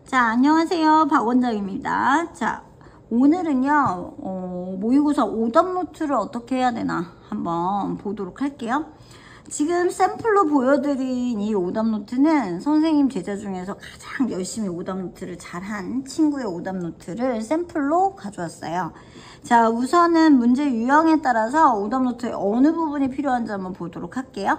자, 안녕하세요. 박원장입니다. 자, 오늘은요, 모의고사 오답 노트를 어떻게 해야 되나 한번 보도록 할게요. 지금 샘플로 보여드린 이 오답 노트는 선생님 제자 중에서 가장 열심히 오답 노트를 잘한 친구의 오답 노트를 샘플로 가져왔어요. 자, 우선은 문제 유형에 따라서 오답 노트의 어느 부분이 필요한지 한번 보도록 할게요.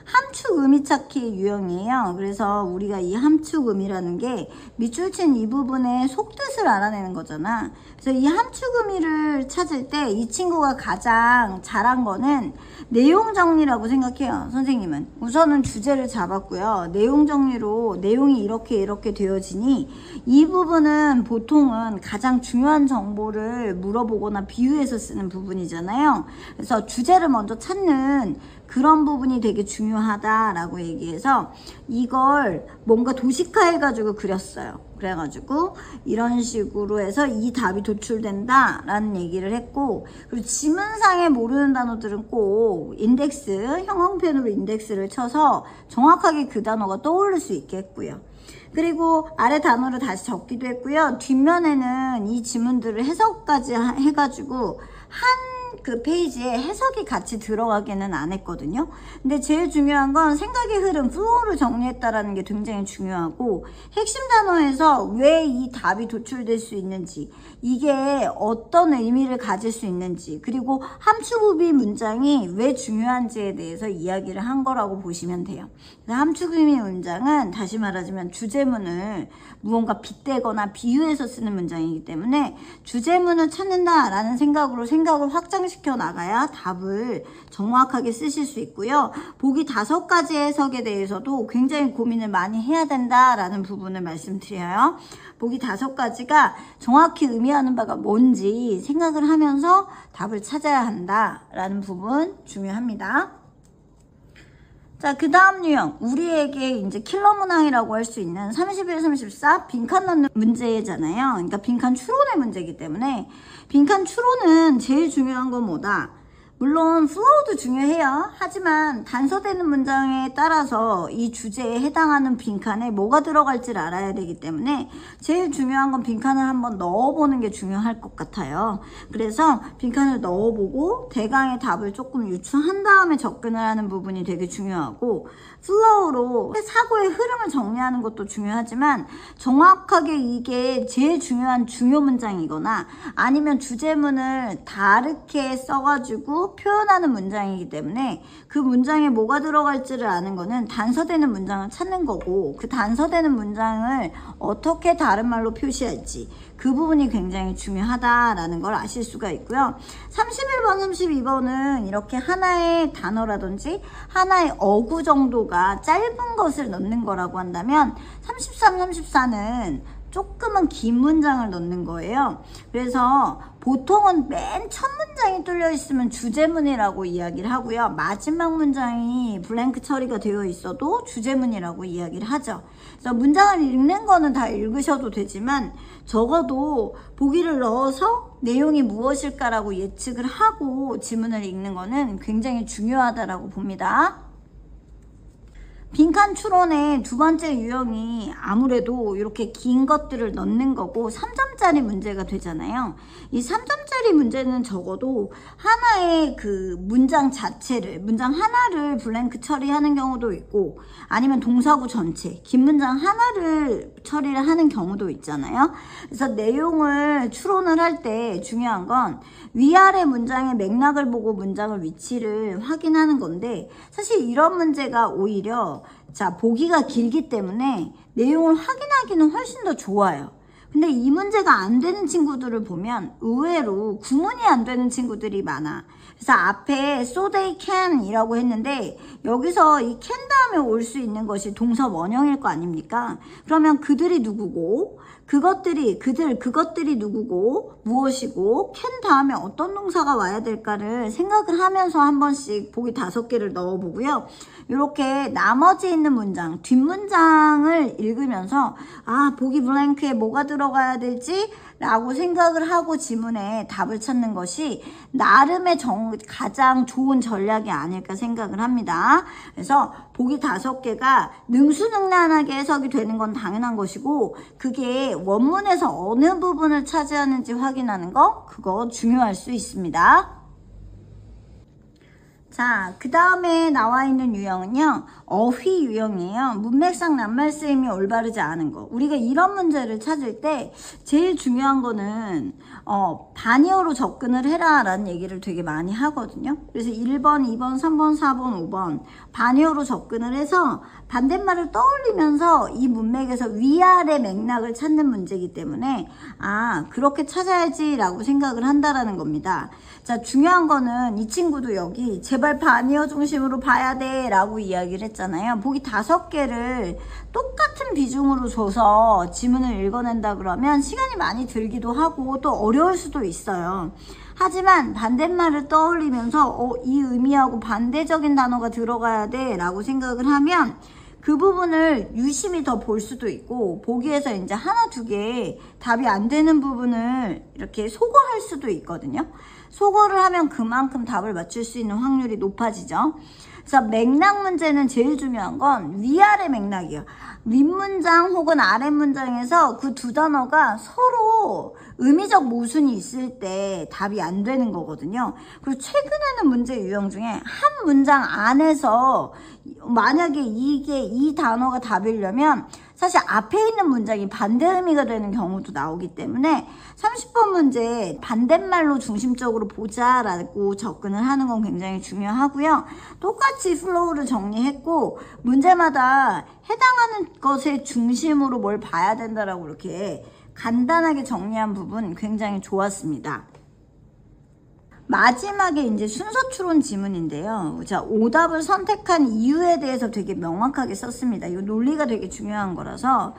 함축 의미 찾기 유형이에요. 그래서 우리가 이 함축 의미라는 게 밑줄 친 이 부분의 속뜻을 알아내는 거잖아. 그래서 이 함축 의미를 찾을 때 이 친구가 가장 잘한 거는 내용 정리라고 생각해요. 선생님은 우선은 주제를 잡았고요. 내용 정리로 내용이 이렇게 되어지니 이 부분은 보통은 가장 중요한 정보를 물어보거나 비유해서 쓰는 부분이잖아요. 그래서 주제를 먼저 찾는 그런 부분이 되게 중요하다라고 얘기해서 이걸 뭔가 도식화해가지고 그렸어요. 그래가지고 이런 식으로 해서 이 답이 도출된다 라는 얘기를 했고, 그리고 지문상에 모르는 단어들은 꼭 인덱스, 형광펜으로 인덱스를 쳐서 정확하게 그 단어가 떠오를 수 있게 했고요. 그리고 아래 단어를 다시 적기도 했고요. 뒷면에는 이 지문들을 해석까지 해가지고 한 그 페이지에 해석이 같이 들어가기는 안 했거든요. 근데 제일 중요한 건 생각의 흐름, 플로우를 정리했다라는 게 굉장히 중요하고, 핵심 단어에서 왜 이 답이 도출될 수 있는지, 이게 어떤 의미를 가질 수 있는지, 그리고 함축의미 문장이 왜 중요한지에 대해서 이야기를 한 거라고 보시면 돼요. 함축의미 문장은 다시 말하자면 주제문을 무언가 빗대거나 비유해서 쓰는 문장이기 때문에 주제문을 찾는다라는 생각으로 생각을 확장시켜 나가야 답을 정확하게 쓰실 수 있고요. 보기 5가지 해석에 대해서도 굉장히 고민을 많이 해야 된다라는 부분을 말씀드려요. 보기 5가지가 정확히 의미하는 바가 뭔지 생각을 하면서 답을 찾아야 한다라는 부분 중요합니다. 자, 그 다음 유형, 우리에게 이제 킬러 문항이라고 할 수 있는 31, 34 빈칸 넣는 문제잖아요. 그러니까 빈칸 추론의 문제이기 때문에 빈칸 추론은 제일 중요한 건 뭐다? 물론 플로우도 중요해요. 하지만 단서되는 문장에 따라서 이 주제에 해당하는 빈칸에 뭐가 들어갈지를 알아야 되기 때문에 제일 중요한 건 빈칸을 한번 넣어보는 게 중요할 것 같아요. 그래서 빈칸을 넣어보고 대강의 답을 조금 유추한 다음에 접근을 하는 부분이 되게 중요하고, 플로우로 사고의 흐름을 정리하는 것도 중요하지만 정확하게 이게 제일 중요한 중요 문장이거나 아니면 주제문을 다르게 써가지고 표현하는 문장이기 때문에 그 문장에 뭐가 들어갈지를 아는 거는 단서되는 문장을 찾는 거고, 그 단서되는 문장을 어떻게 다른 말로 표시할지 그 부분이 굉장히 중요하다라는 걸 아실 수가 있고요. 31번, 32번은 이렇게 하나의 단어라든지 하나의 어구 정도가 짧은 것을 넣는 거라고 한다면 33, 34는 조금은 긴 문장을 넣는 거예요. 그래서 보통은 맨 첫 문장이 뚫려 있으면 주제문이라고 이야기를 하고요. 마지막 문장이 블랭크 처리가 되어 있어도 주제문이라고 이야기를 하죠. 그래서 문장을 읽는 거는 다 읽으셔도 되지만 적어도 보기를 넣어서 내용이 무엇일까라고 예측을 하고 지문을 읽는 거는 굉장히 중요하다라고 봅니다. 빈칸 추론의 두 번째 유형이 아무래도 이렇게 긴 것들을 넣는 거고 3점짜리 문제가 되잖아요. 이 3점짜리 문제는 적어도 하나의 그 문장 자체를, 문장 하나를 블랭크 처리하는 경우도 있고 아니면 동사구 전체, 긴 문장 하나를 처리를 하는 경우도 있잖아요. 그래서 내용을 추론을 할 때 중요한 건 위아래 문장의 맥락을 보고 문장의 위치를 확인하는 건데, 사실 이런 문제가 오히려 보기가 길기 때문에 내용을 확인하기는 훨씬 더 좋아요. 근데 이 문제가 안 되는 친구들을 보면 의외로 구문이 안 되는 친구들이 많아. 그래서 앞에 so they can 이라고 했는데 여기서 이 can 다음에 올 수 있는 것이 동사 원형일 거 아닙니까? 그러면 그들이 누구고, 그것들이 누구고, 무엇이고, can 다음에 어떤 동사가 와야 될까를 생각을 하면서 한 번씩 보기 5개를 넣어보고요. 이렇게 나머지 있는 문장, 뒷문장을 읽으면서 보기 블랭크에 뭐가 들어 들어가야 될지 라고 생각을 하고 지문에 답을 찾는 것이 나름의 가장 좋은 전략이 아닐까 생각을 합니다. 그래서 보기 5개가 능수능란하게 해석이 되는 건 당연한 것이고 그게 원문에서 어느 부분을 차지하는지 확인하는 거 그거 중요할 수 있습니다. 자, 그 다음에 나와 있는 유형은요, 어휘 유형이에요. 문맥상 낱말쓰임이 올바르지 않은 거. 우리가 이런 문제를 찾을 때 제일 중요한 거는 반의어로 접근을 해라 라는 얘기를 되게 많이 하거든요. 그래서 1번, 2번, 3번, 4번, 5번 반의어로 접근을 해서 반대말을 떠올리면서 이 문맥에서 위아래 맥락을 찾는 문제이기 때문에 그렇게 찾아야지 라고 생각을 한다라는 겁니다. 자, 중요한 거는 이 친구도 여기 제발 반의어 중심으로 봐야 돼 라고 이야기를 했잖아요. 보기 5개를 똑같은 비중으로 줘서 지문을 읽어낸다 그러면 시간이 많이 들기도 하고 또 어려울 수도 있어요. 하지만 반대말을 떠올리면서 이 의미하고 반대적인 단어가 들어가야 돼 라고 생각을 하면 그 부분을 유심히 더 볼 수도 있고 보기에서 이제 하나, 2개 답이 안 되는 부분을 이렇게 소거할 수도 있거든요. 소거를 하면 그만큼 답을 맞출 수 있는 확률이 높아지죠. 그래서 맥락 문제는 제일 중요한 건 위아래 맥락이에요. 윗문장 혹은 아랫문장에서 그 두 단어가 서로 의미적 모순이 있을 때 답이 안 되는 거거든요. 그리고 최근에는 문제 유형 중에 한 문장 안에서 만약에 이 단어가 답이려면 사실 앞에 있는 문장이 반대 의미가 되는 경우도 나오기 때문에 30번 문제 반대말로 중심적으로 보자라고 접근을 하는 건 굉장히 중요하고요. 똑같이 플로우를 정리했고 문제마다 해당하는 것의 중심으로 뭘 봐야 된다라고 이렇게 간단하게 정리한 부분 굉장히 좋았습니다. 마지막에 이제 순서 추론 지문인데요. 자, 오답을 선택한 이유에 대해서 되게 명확하게 썼습니다. 이 논리가 되게 중요한 거라서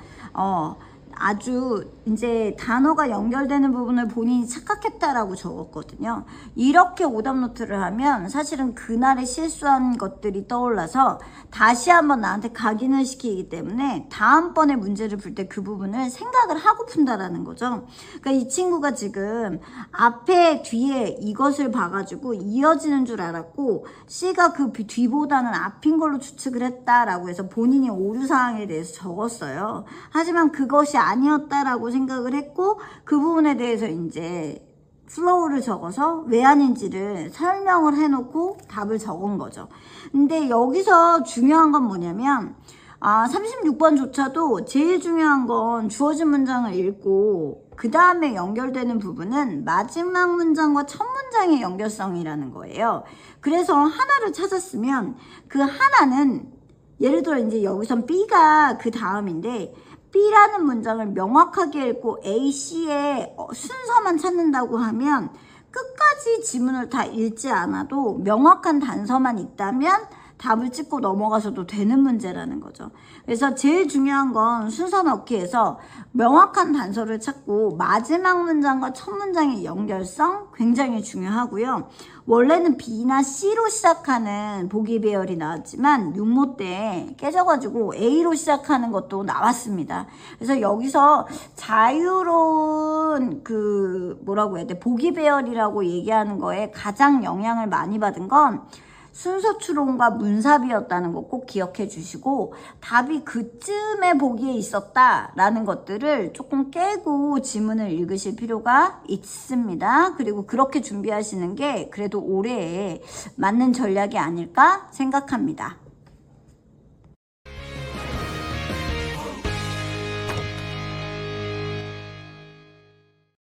아주 이제 단어가 연결되는 부분을 본인이 착각했다라고 적었거든요. 이렇게 오답 노트를 하면 사실은 그날에 실수한 것들이 떠올라서 다시 한번 나한테 각인을 시키기 때문에 다음번에 문제를 풀 때 그 부분을 생각을 하고 푼다라는 거죠. 그러니까 이 친구가 지금 앞에 뒤에 이것을 봐가지고 이어지는 줄 알았고 C가 그 뒤보다는 앞인 걸로 추측을 했다라고 해서 본인이 오류사항에 대해서 적었어요. 하지만 그것이 아니었다라고 생각을 했고 그 부분에 대해서 이제 플로우를 적어서 왜 아닌지를 설명을 해놓고 답을 적은 거죠. 근데 여기서 중요한 건 뭐냐면 36번조차도 제일 중요한 건 주어진 문장을 읽고 그 다음에 연결되는 부분은 마지막 문장과 첫 문장의 연결성이라는 거예요. 그래서 하나를 찾았으면 그 하나는 예를 들어 이제 여기선 B가 그 다음인데 B라는 문장을 명확하게 읽고 A, C의 순서만 찾는다고 하면 끝까지 지문을 다 읽지 않아도 명확한 단서만 있다면 답을 찍고 넘어가셔도 되는 문제라는 거죠. 그래서 제일 중요한 건 순서 넣기에서 명확한 단서를 찾고 마지막 문장과 첫 문장의 연결성 굉장히 중요하고요. 원래는 B나 C로 시작하는 보기 배열이 나왔지만 육모 때 깨져가지고 A로 시작하는 것도 나왔습니다. 그래서 여기서 자유로운 뭐라고 해야 돼? 보기 배열이라고 얘기하는 거에 가장 영향을 많이 받은 건 순서 추론과 문삽이었다는 거 꼭 기억해 주시고 답이 그쯤에 보기에 있었다라는 것들을 조금 깨고 지문을 읽으실 필요가 있습니다. 그리고 그렇게 준비하시는 게 그래도 올해에 맞는 전략이 아닐까 생각합니다.